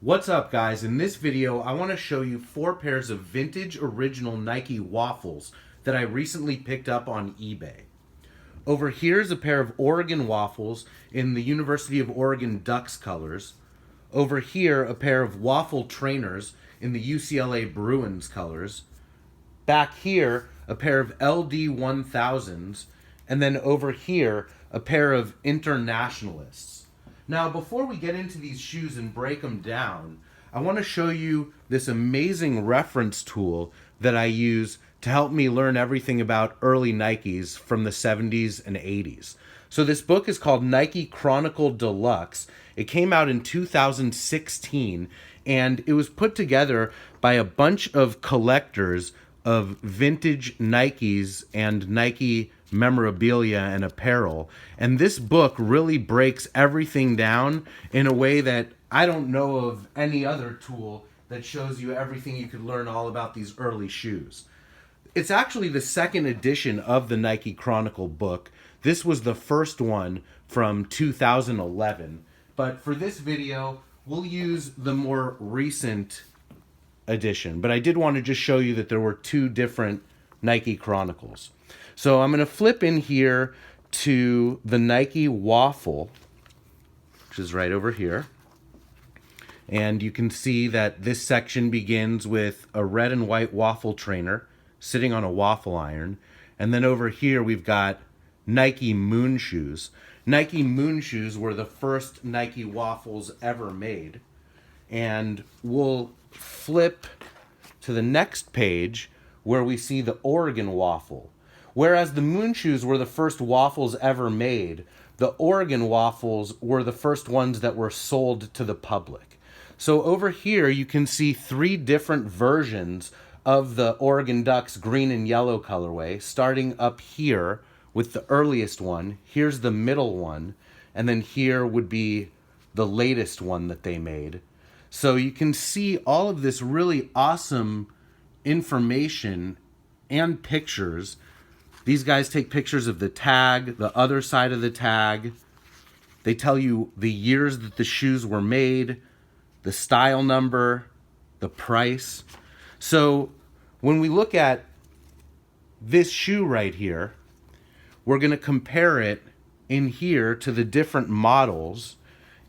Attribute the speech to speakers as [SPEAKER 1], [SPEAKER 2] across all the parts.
[SPEAKER 1] What's up, guys? In this video I want to show you 4 pairs of vintage original Nike Waffles that I recently picked up on eBay. Over here is a pair of Oregon Waffles in the University of Oregon Ducks colors. Over here a pair of Waffle Trainers in the UCLA Bruins colors. Back here a pair of LD 1000s, and then over here a pair of Internationalists. Now, before we get into these shoes and break them down, I want to show you this amazing reference tool that I use to help me learn everything about early Nikes from the 70s and 80s. So this book is called Nike Chronicle Deluxe. It came out in 2016, and it was put together by a bunch of collectors of vintage Nikes and Nike memorabilia and apparel. And this book really breaks everything down in a way that I don't know of any other tool that shows you everything you could learn all about these early shoes. It's actually the second edition of the Nike Chronicle book. This was the first one from 2011. But for this video, we'll use the more recent edition. But I did want to just show you that there were 2 different Nike Chronicles. So I'm going to flip in here to the Nike Waffle, which is right over here. And you can see that this section begins with a red and white waffle trainer sitting on a waffle iron. And then over here we've got Nike Moon Shoes. Nike Moon Shoes were the first Nike Waffles ever made. And we'll flip to the next page where we see the Oregon Waffle. Whereas the Moon Shoes were the first waffles ever made, the Oregon Waffles were the first ones that were sold to the public. So over here you can see 3 different versions of the Oregon Ducks green and yellow colorway, starting up here with the earliest one. Here's the middle one, and then here would be the latest one that they made. So you can see all of this really awesome information and pictures. These guys take pictures of the tag, the other side of the tag. They tell you the years that the shoes were made, the style number, the price. So when we look at this shoe right here, we're going to compare it in here to the different models.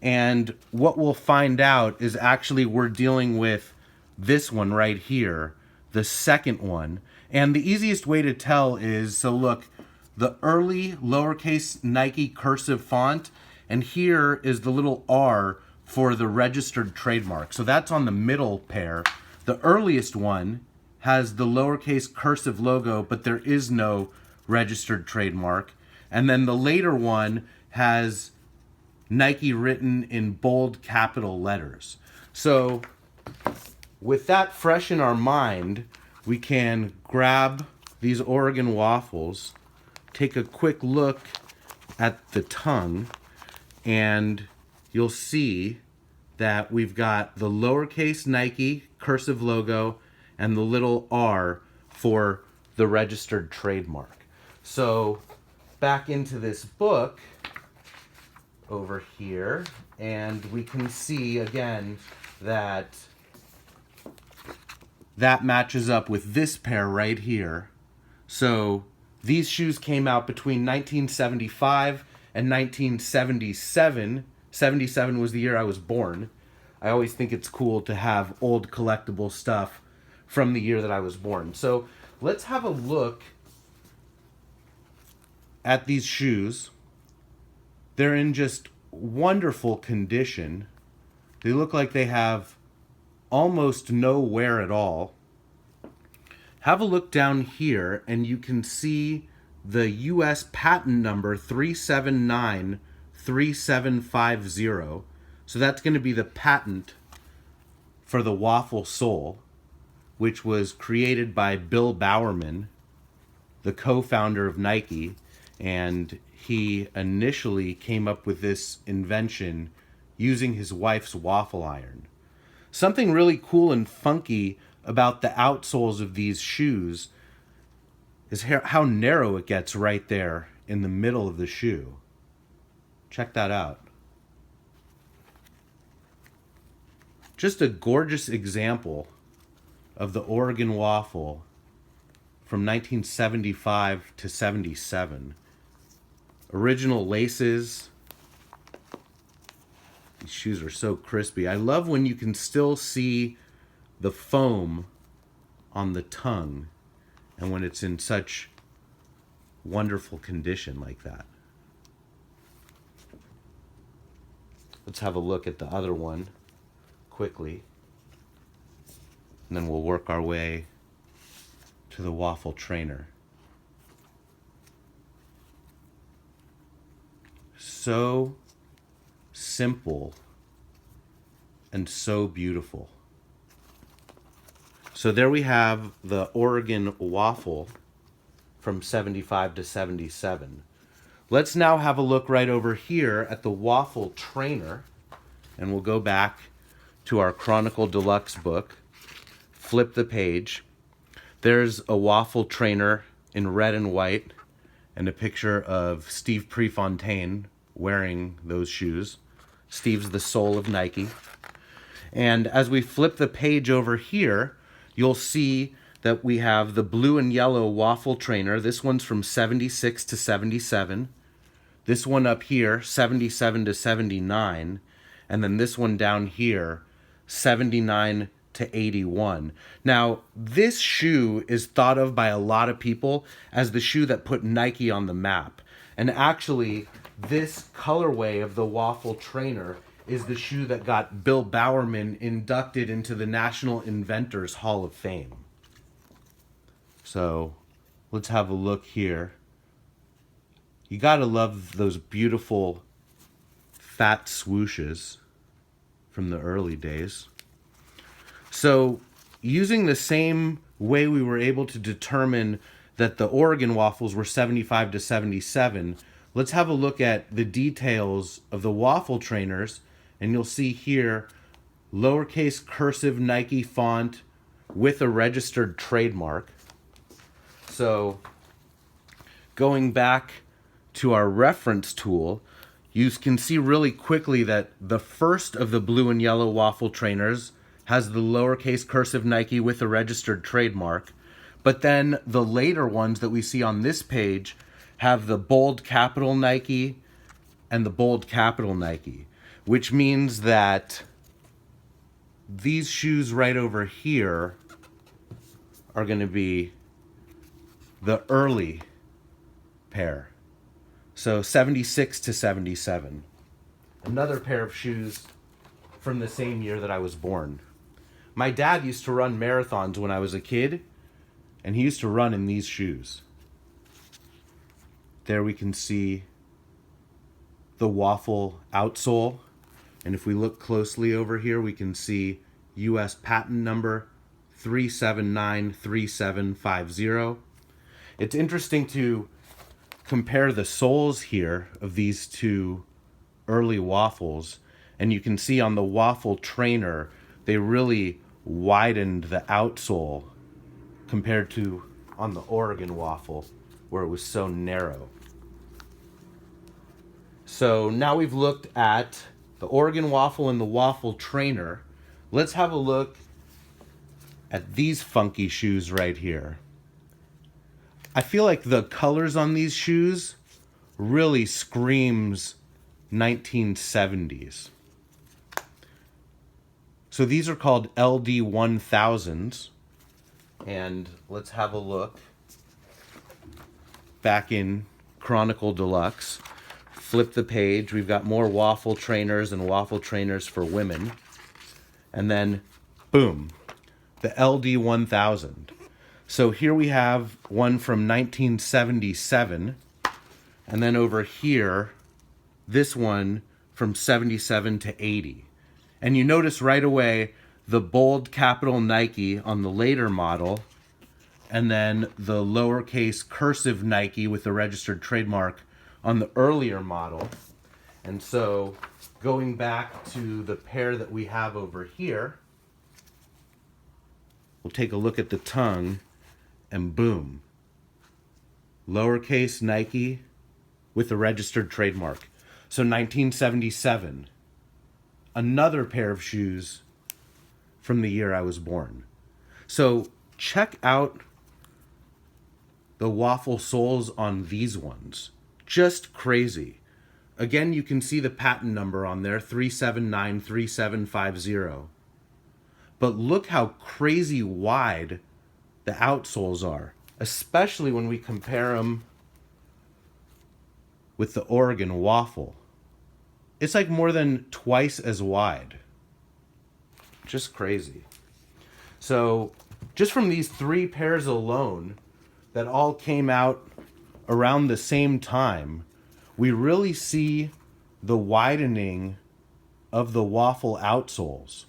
[SPEAKER 1] And what we'll find out is actually we're dealing with this one right here, the second one. And the easiest way to tell is, so look, the early lowercase Nike cursive font, and here is the little R for the registered trademark. So that's on the middle pair. The earliest one has the lowercase cursive logo, but there is no registered trademark. And then the later one has Nike written in bold capital letters. So with that fresh in our mind, we can grab these Oregon Waffles, take a quick look at the tongue, and you'll see that we've got the lowercase Nike cursive logo and the little R for the registered trademark. So back into this book over here, and we can see again that matches up with this pair right here. So these shoes came out between 1975 and 1977. 77 was the year I was born. I always think it's cool to have old collectible stuff from the year that I was born. So let's have a look at these shoes. They're in just wonderful condition. They look like they have almost no wear at all. Have a look down here and you can see the US patent number 3793750. So that's going to be the patent for the waffle sole, which was created by Bill Bowerman, the co-founder of Nike, and he initially came up with this invention using his wife's waffle iron. Something really cool and funky about the outsoles of these shoes is how narrow it gets right there in the middle of the shoe. Check that out. Just a gorgeous example of the Oregon waffle from 1975 to 77. Original laces. These shoes are so crispy. I love when you can still see the foam on the tongue and when it's in such wonderful condition like that. Let's have a look at the other one quickly, and then we'll work our way to the Waffle Trainer. So simple and so beautiful. So there we have the Oregon waffle from 75 to 77. Let's now have a look right over here at the Waffle Trainer, and we'll go back to our Chronicle Deluxe book, flip the page. There's a Waffle Trainer in red and white and a picture of Steve Prefontaine wearing those shoes. Steve's the soul of Nike. And as we flip the page over here, you'll see that we have the blue and yellow Waffle Trainer. This one's from 76 to 77. This one up here, 77 to 79. And then this one down here, 79 to 81. Now, this shoe is thought of by a lot of people as the shoe that put Nike on the map. And actually, this colorway of the Waffle Trainer is the shoe that got Bill Bowerman inducted into the National Inventors Hall of Fame. So, let's have a look here. You gotta love those beautiful fat swooshes from the early days. So, using the same way we were able to determine that the Oregon waffles were 75 to 77, let's have a look at the details of the Waffle Trainers, and you'll see here lowercase cursive Nike font with a registered trademark. So, going back to our reference tool, you can see really quickly that the first of the blue and yellow Waffle Trainers has the lowercase cursive Nike with a registered trademark. But then the later ones that we see on this page have the bold capital Nike and the bold capital Nike, which means that these shoes right over here are going to be the early pair. So 76 to 77. Another pair of shoes from the same year that I was born. My dad used to run marathons when I was a kid, and he used to run in these shoes. There we can see the waffle outsole. And if we look closely over here, we can see US patent number 3793750. It's interesting to compare the soles here of these two early waffles, and you can see on the Waffle Trainer they really widened the outsole compared to on the Oregon waffle where it was so narrow. So now we've looked at the Oregon waffle and the Waffle Trainer. Let's have a look at these funky shoes right here. I feel like the colors on these shoes really screams 1970s. So these are called LD1000s, and let's have a look back in Chronicle Deluxe. Flip the page, we've got more Waffle Trainers and Waffle Trainers for women. And then, boom, the LD1000. So here we have one from 1977, and then over here, this one from 77 to 80. And you notice right away the bold capital Nike on the later model, and then the lowercase cursive Nike with the registered trademark on the earlier model. And so going back to the pair that we have over here, we'll take a look at the tongue, and boom, lowercase Nike with a registered trademark. So 1977, another pair of shoes from the year I was born. So check out the waffle soles on these ones. Just crazy. Again, you can see the patent number on there, 3793750. But look how crazy wide the outsoles are, especially when we compare them with the Oregon waffle. It's like more than twice as wide. Just crazy. So just from these 3 pairs alone that all came out around the same time, we really see the widening of the waffle outsoles.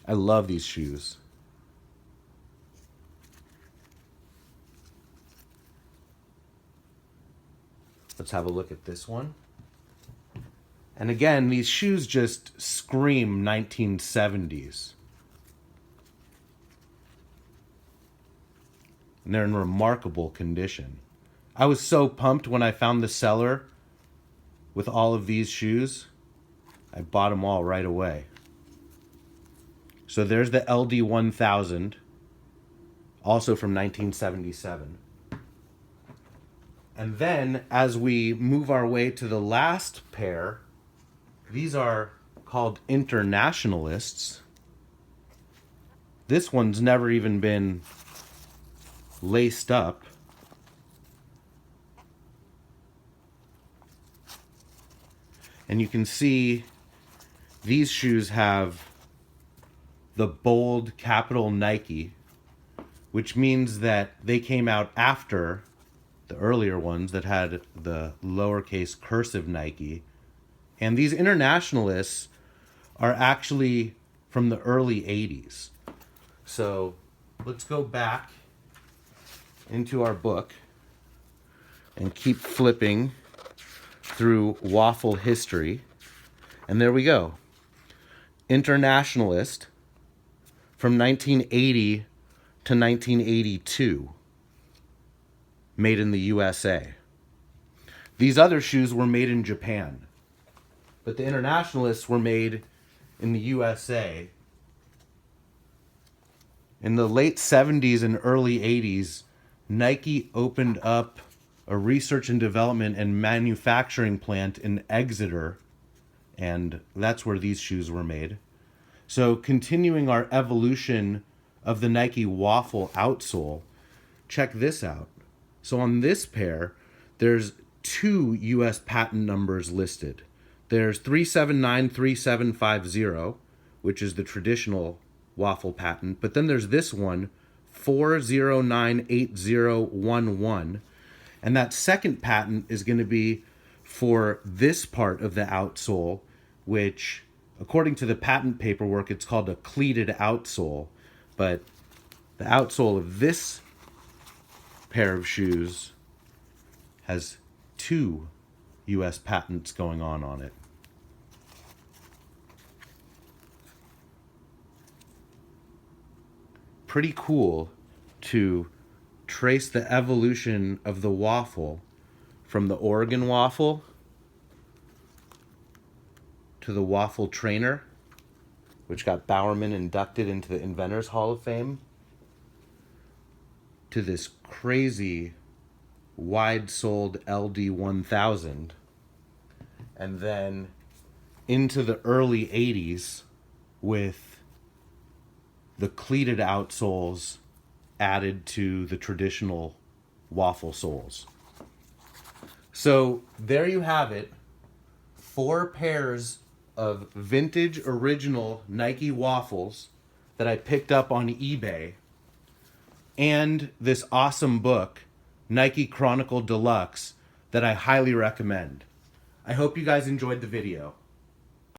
[SPEAKER 1] I love these shoes. Let's have a look at this one. And again, these shoes just scream 1970s. And they're in remarkable condition. I was so pumped when I found the seller with all of these shoes. I bought them all right away. So there's the LD 1000, also from 1977. And then as we move our way to the last pair, these are called Internationalists. This one's never even been laced up. And you can see these shoes have the bold capital Nike, which means that they came out after the earlier ones that had the lowercase cursive Nike. And these Internationalists are actually from the early 80s. So let's go back into our book and keep flipping through waffle history. And there we go. Internationalist from 1980 to 1982. Made in the USA. These other shoes were made in Japan. But the Internationalists were made in the USA. In the late 70s and early 80s, Nike opened up a research and development and manufacturing plant in Exeter, and that's where these shoes were made. So continuing our evolution of the Nike waffle outsole, check this out. So on this pair, there's 2 US patent numbers listed. There's 3793750, which is the traditional waffle patent, but then there's this one, 4098011, and that second patent is going to be for this part of the outsole, which, according to the patent paperwork, it's called a cleated outsole, but the outsole of this pair of shoes has 2 US patents going on it. Pretty cool to trace the evolution of the waffle from the Oregon waffle to the Waffle Trainer, which got Bowerman inducted into the Inventors Hall of Fame, to this crazy wide-soled LD 1000, and then into the early 80s with the cleated outsoles added to the traditional waffle soles. So there you have it, 4 pairs of vintage original Nike waffles that I picked up on eBay, and this awesome book, Nike Chronicle Deluxe, that I highly recommend. I hope you guys enjoyed the video.